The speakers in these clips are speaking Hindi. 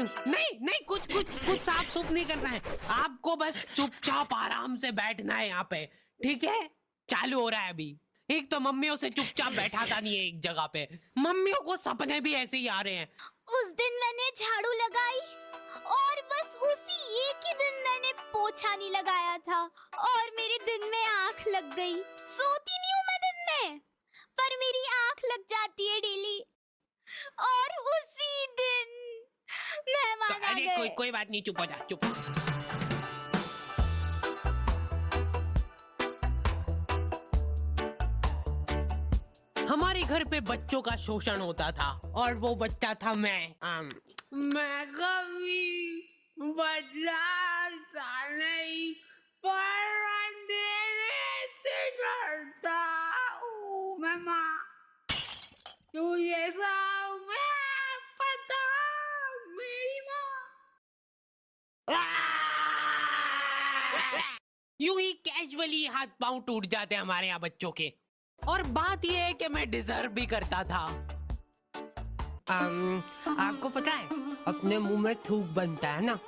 नहीं नहीं, कुछ कुछ कुछ साफ सूफ नहीं करना है आपको, बस चुपचाप आराम से बैठना है यहाँ पे, ठीक है? चालू हो रहा है अभी। एक तो मम्मियों से चुपचाप बैठाता नहीं है एक जगह पे, मम्मियों को सपने भी ऐसे ही आ रहे हैं। उस दिन मैंने झाड़ू लगाई और बस उसी एक ही दिन मैंने पोछा नहीं लगाया था और मेरे दिन में आंख लग गई। सोती नहीं हूँ मैं दिन में, पर मेरी आंख लग जाती है डेली और उसी दिन मेहमान आ गए। कोई बात नहीं, चुप हो जा, चुप। हमारे घर पे बच्चों का शोषण होता था और वो बच्चा था मैं कभी बदलाता नहीं, पर अंधेरे से डरता हूँ। मैं माँ तुझे सब मैं पता, मेरी माँ। यूं ही कैजुअली हाथ पांव टूट जाते हमारे यहाँ बच्चों के। और बात यह है कि मैं डिजर्व भी करता था। आपको पता है अपने मुंह में थूक बनता है ना?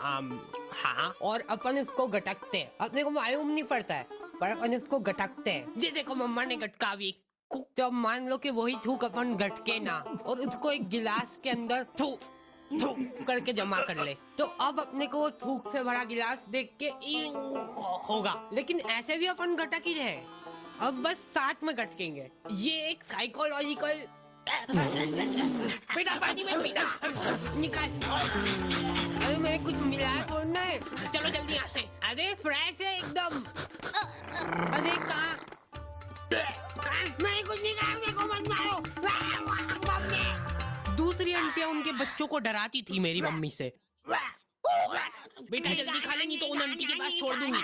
हाँ, और अपन इसको गटकते हैं, अपने को मालूम नहीं पड़ता है पर अपन इसको गटकते हैं। जैसे देखो मम्मा ने गटका भी, तो मान लो कि वही थूक अपन गटके ना और उसको एक गिलास के अंदर थूक थूक करके जमा कर ले, तो अब अपने को वो थूक से भरा गिलास देख के होगा, लेकिन ऐसे भी अपन गटक ही रहे, अब बस साथ में गटकेंगे। ये एक साइकोलॉजिकल। बेटा पानी में पीना निकाल। अरे मैं कुछ मिलाया तो नहीं, चलो जल्दी यहाँ से। अरे फ्रेश है एकदम। अरे कहाँ? नहीं कुछ नहीं कहा, मेरे को मत मारो। दूसरी आंटियां उनके बच्चों को डराती थी मेरी मम्मी से। बेटा जल्दी खा ले, नहीं तो उन आंटी के पास छोड़ दूंगी।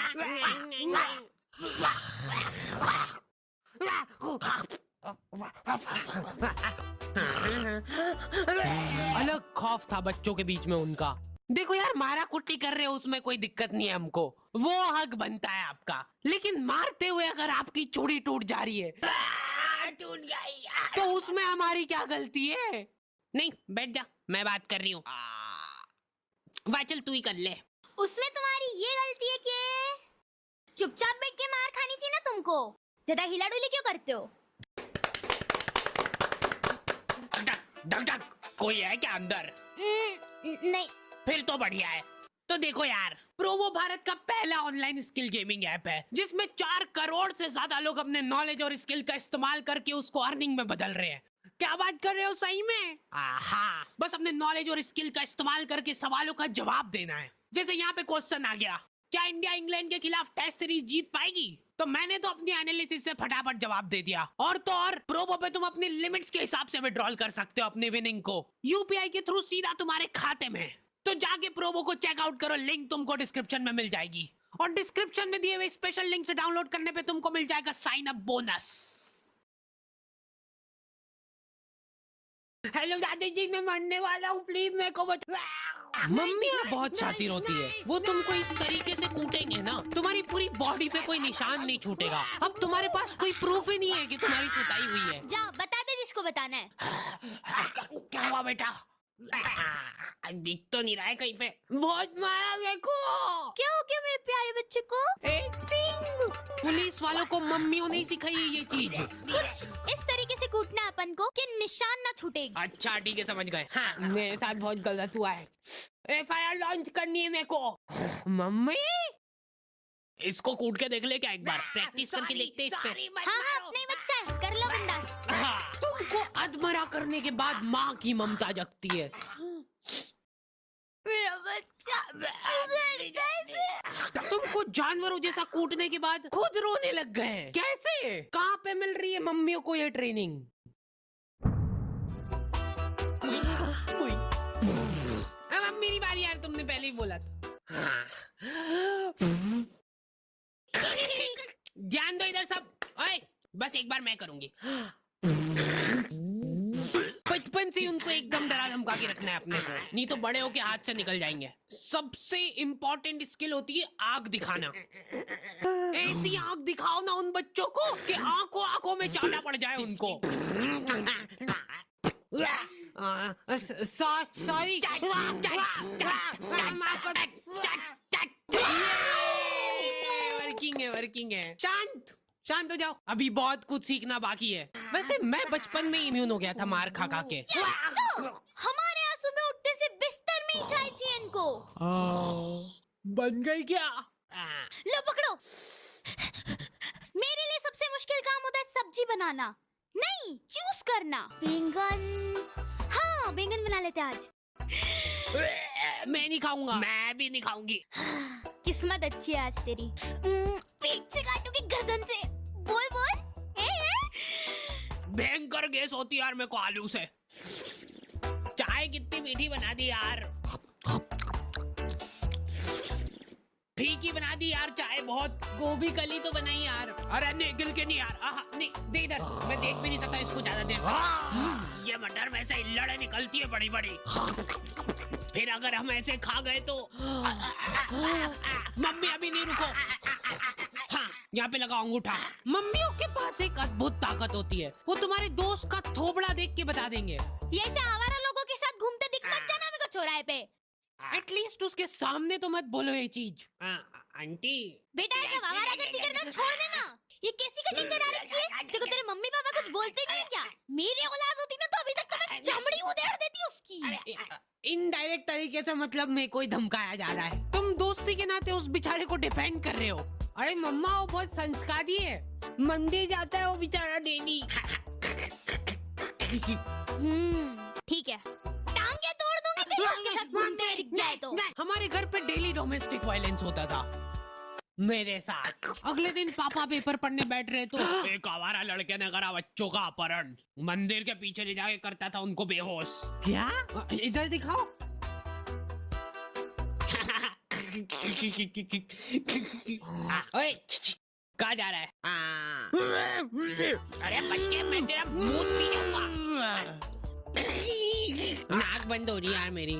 अलग खौफ था बच्चों के बीच में उनका। देखो यार, मारा कुट्टी कर रहे हो उसमें कोई दिक्कत नहीं है हमको, वो हक बनता है आपका, लेकिन मारते हुए अगर आपकी चूड़ी टूट जा रही है टूट गई तो उसमें हमारी क्या गलती है? नहीं बैठ जा, मैं बात कर रही हूँ। वाह चल तू ही कर ले। उसमें तुम्हारी ये गलती है कि चुपचाप बैठ के मार खानी चाहिए ना तुमको, ज्यादा हिला डुली क्यों करते हो? डक डक कोई है क्या अंदर? नहीं। फिर तो बढ़िया है। तो देखो यार, प्रोवो भारत का पहला ऑनलाइन स्किल गेमिंग ऐप है जिसमें 4 करोड़ से ज्यादा लोग अपने नॉलेज और स्किल का इस्तेमाल करके उसको अर्निंग में बदल रहे हैं। क्या बात कर रहे हो सही में? हाँ, बस अपने नॉलेज और स्किल का इस्तेमाल करके सवालों का जवाब देना है। जैसे यहाँ पे क्वेश्चन आ गया, क्या इंडिया इंग्लैंड के खिलाफ टेस्ट सीरीज जीत पाएगी? तो मैंने तो अपनी एनालिसिस से फटाफट जवाब दे दिया। और तो और प्रोबो पे तुम अपनी लिमिट्स के हिसाब से विड्रॉल कर सकते हो अपनी विनिंग को यूपीआई के थ्रू सीधा तुम्हारे खाते में। तो जाके प्रोबो को चेकआउट करो, लिंक तुमको डिस्क्रिप्शन में मिल जाएगी और डिस्क्रिप्शन में दिए हुए स्पेशल लिंक से डाउनलोड करने पे तुमको मिल जाएगा साइन अप बोनस। हेलो दादी जी, मैं मरने वाला हूँ, प्लीज मेरे को बचा। मम्मी बहुत शातिर होती है, वो तुमको इस तरीके से कूटेंगे ना तुम्हारी पूरी बॉडी पे कोई निशान नहीं छूटेगा। अब तुम्हारे पास कोई प्रूफ ही नहीं है कि तुम्हारी सुताई हुई है। जा बता दे जिसको बताना है। क्या हुआ बेटा? दिख तो नहीं रहा है कहीं पे। बहुत मारा मेरे को। क्या हो गया मेरे प्यारे बच्चे को? एक्टिंग। पुलिस वालों को मम्मियों ने सिखाई है ये चीज। कुछ इस तरीके से कूटना अपन को कि निशान ना छूटेगी। अच्छा ठीक है, समझ गए। हाँ, मेरे साथ बहुत गलत हुआ है, एफआईआर लॉन्च करनी है मेरे को। मम्मी इसको कूट के देख ले क्या एक बार, प्रैक्टिस करके देखते हैं इस पे। हाँ हाँ, अपना ही बच्चा है, कर लो बिंदास। हाँ, तुमको अधमरा करने के बाद माँ की ममता जगती है। मेरा बच्चा तुमको जानवरों जैसा कूटने के बाद खुद रोने लग गए। कैसे? कहाँ पे मिल रही है मम्मियों को ये ट्रेनिंग? अब मेरी बारी यार, तुमने पहले ही बोला था। ध्यान दो इधर सब। ओए, बस एक बार मैं करूंगी। बचपन से उनको एकदम डरा धमका के रखना है अपने को, नहीं तो बड़े होके हाथ से निकल जाएंगे। सबसे इम्पोर्टेंट स्किल होती है आग दिखाना। ऐसी आग दिखाओ ना उन बच्चों को कि आंखों आंखों में चाटा पड़ जाए उनको। सॉरी। वर्किंग है। शांत शांत हो जाओ, अभी बहुत कुछ सीखना बाकी है। वैसे मैं बचपन में इम्यून हो गया था मार खा खा के। हमारे यहाँ सुबह उठने से बिस्तर में ही चाय चाहिए इनको। बन गई क्या? लो पकड़ो। मेरे लिए सबसे मुश्किल काम होता है सब्जी बनाना, नहीं चूज करना। बैंगन, हाँ बैंगन बना लेते हैं आज। मैं नहीं खाऊंगा। मैं भी नहीं खाऊंगी। किस्मत अच्छी है आज तेरी। पेट से काटूंगी गर्दन से। बोल बोल। भयंकर गैस होती है यार मेरे को आलू से। चाय कितनी मीठी बना दी यार। फीकी बना दी यार चाय बहुत। गोभी कली तो बनाई यार। अरे नहीं गिल के नहीं यार। नहीं दे इधर, मैं देख भी नहीं सकता इसको ज्यादा देर। ये मटर में से लड़े निकलती है बड़ी बड़ी। फिर अगर हम ऐसे खा गए तो मम्मी अभी नहीं रुको। हाँ यहाँ पे लगा अंगूठा। मम्मियों के पास एक अद्भुत ताकत होती है, वो तुम्हारे दोस्त का थोबड़ा देख के बता देंगे। ये ऐसे आवारा लोगों के साथ घूमते दिख मत जाना मेरे को चौराहे पे। एटलीस्ट उसके सामने तो मत बोलो ये चीज। आंटी बेटा ऐसा आवारागर्दी करना छोड़ देना। ये कैसी कटिंग करा रखी है? देखो तेरे मम्मी पापा कुछ बोलते नहीं है क्या? मेरी औलाद होती ना तो अभी तक तो मैं चमड़ी उधेड़ देती उसकी। इनडायरेक्ट तरीके से मतलब मेरे को ही धमकाया जा रहा है। तुम दोस्ती के नाते उस बेचारे को डिफेंड कर रहे हो। अरे मम्मा वो बहुत संस्कारी है, मंदिर जाता है वो बेचारा डेली। ठीक है, टांगे तोड़ दूंगी तेरी उसके साथ घूमते हुए दिख जाए तो। हमारे घर पे डेली डोमेस्टिक वायलेंस होता था मेरे साथ। अगले दिन पापा पेपर पढ़ने बैठ रहे तो एक आवारा लड़के ने करा बच्चों का अपहरण। मंदिर के पीछे ले जाके करता था उनको बेहोश। क्या? इधर दिखाओ। ओए कहाँ जा रहा है? अरे बच्चे मैं तेरा मूत पी जाऊंगा। नाक बंद हो रही यार मेरी।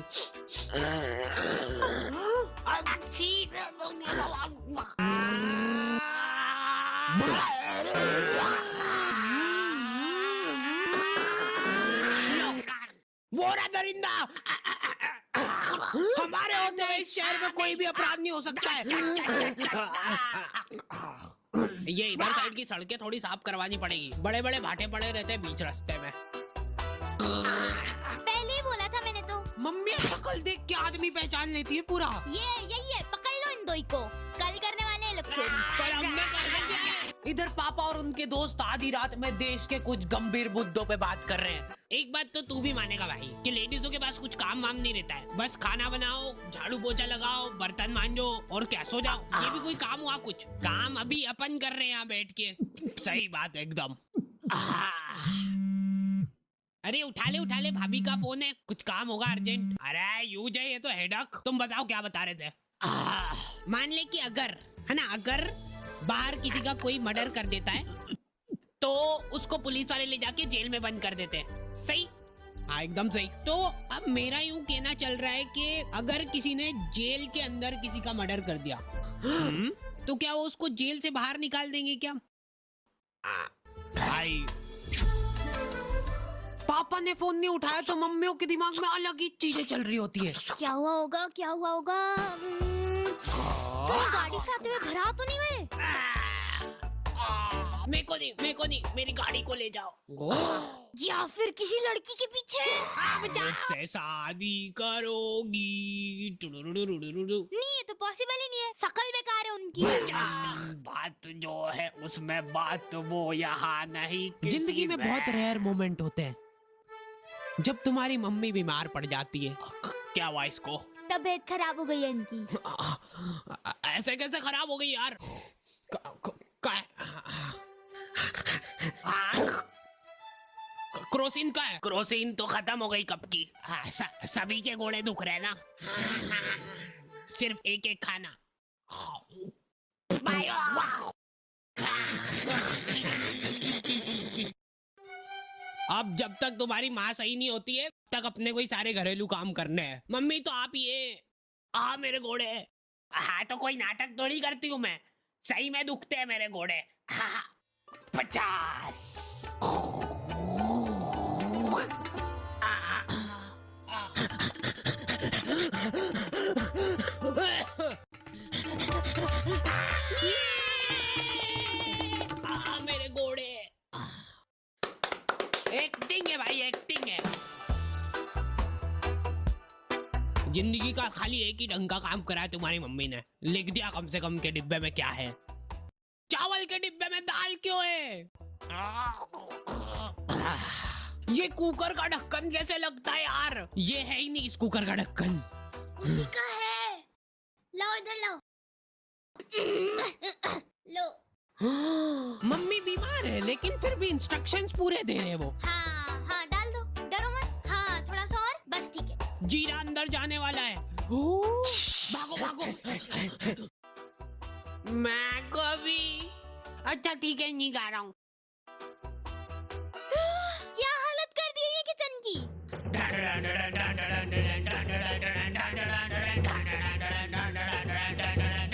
वो रहा दरिंदा। हमारे होते हुए इस शहर में कोई भी अपराध नहीं हो सकता है। ये इधर साइड की सड़कें थोड़ी साफ करवानी पड़ेगी, बड़े बड़े भाटे पड़े रहते हैं बीच रास्ते में। पहले ही बोला था मैंने तो। मम्मी शक्ल देख के आदमी पहचान लेती है पूरा। ये यही है, पकड़ लो इन दोई को, कल करने वाले हैं लोग चोरी। पर हमने कर दिया है। इधर पापा और उनके दोस्त आधी रात में देश के कुछ गंभीर मुद्दों पे बात कर रहे हैं। एक बात तो तू भी मानेगा भाई कि लेडीजों के पास कुछ काम वाम नहीं रहता है, बस खाना बनाओ, झाड़ू पोछा लगाओ, बर्तन मांजो और क्या सो जाओ। ये भी कोई काम हुआ? कुछ काम अभी अपन कर रहे हैं यहाँ बैठ के। सही बात है एकदम। अरे उठा ले भाभी का फोन है, कुछ काम होगा अर्जेंट। अरे यूं जाए ये तो हेडक। तुम बताओ क्या बता रहे थे? मान ले कि अगर है ना, अगर बाहर किसी का कोई मर्डर कर देता है तो उसको पुलिस वाले ले जाके जेल में बंद कर देते हैं। सही? हाँ एकदम सही। तो अब मेरा यूं कहना चल रहा है कि अगर किसी ने जेल के अंदर किसी का मर्डर कर दिया तो क्या वो उसको जेल से बाहर निकाल देंगे क्या? भाई पापा ने फोन नहीं उठाया तो मम्मियों के दिमाग में अलग ही चीजें चल रही होती है। क्या हुआ होगा, क्या हुआ होगा? कहीं गाड़ी से आते हुए भरा तो नहीं गए? मेरे को नहीं, मेरी गाड़ी को ले जाओ। या फिर किसी लड़की के पीछे? मुझसे शादी करोगी? नहीं ये तो पॉसिबल ही नहीं है, शकल बेकार है उनकी। बात जो है उसमें बात वो यहाँ नहीं। जिंदगी में बहुत रेयर मोमेंट होते हैं जब तुम्हारी मम्मी बीमार पड़ जाती है। क्या हुआ इसको? तबीयत खराब हो गई है इनकी। ऐसे कैसे खराब हो गई यार? क्रोसिन का है? क्रोसिन तो खत्म हो गई कब की। सभी के गोड़े दुख रहे ना। सिर्फ एक एक खाना। अब जब तक तुम्हारी माँ सही नहीं होती है तक अपने को ही सारे घरेलू काम करने हैं। मम्मी तो आप ये मेरे घोड़े। हाँ तो कोई नाटक थोड़ी करती हूँ मैं, सही में दुखते हैं मेरे घोड़े। 50 जिंदगी का खाली एक ही ढंग का काम करा है तुम्हारी मम्मी ने, लिख दिया कम से कम के डिब्बे में क्या है। चावल के डिब्बे में दाल क्यों है? ये कुकर का ढक्कन कैसे लगता है यार? ये है ही नहीं इस कुकर का ढक्कन। उसी का है। लाओ इधर लाओ। लो। मम्मी बीमार है लेकिन फिर भी इंस्ट्रक्शंस पूरे दे रहे हैं वो। हाँ हाँ डाल दो, डरो मत। हाँ थोड़ा सा और, बस ठीक है। जीरा अंदर जाने वाला है। भागो भागो। मैं को भी। अच्छा ठीक है, नहीं गा रहा हूँ। क्या हालत कर दी है ये किचन की।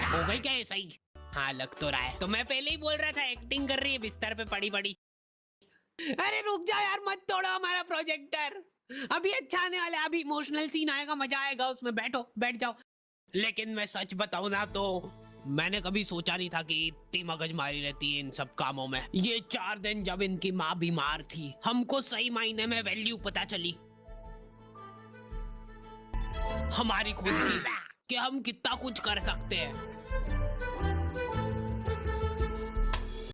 हो गई क्या ये सही? हाँ लग तो रहा है। तो मैं पहले ही बोल रहा था एक्टिंग कर रही है बिस्तर पे पड़ी पड़ी। अरे रुक जा यार, मत तोड़ो हमारा प्रोजेक्टर। अभी अच्छा आने वाला है, अभी इमोशनल सीन आएगा, मजा आएगा उसमें। बैठो, बैठ जाओ। लेकिन मैं सच बताऊं ना तो मैंने कभी सोचा नहीं था कि इतनी मगजमारी रहती है इन सब कामों में। ये 4 दिन जब इनकी माँ बीमार थी, हमको सही मायने में वैल्यू पता चली हमारी खुद की, कि हम कितना कुछ कर सकते हैं।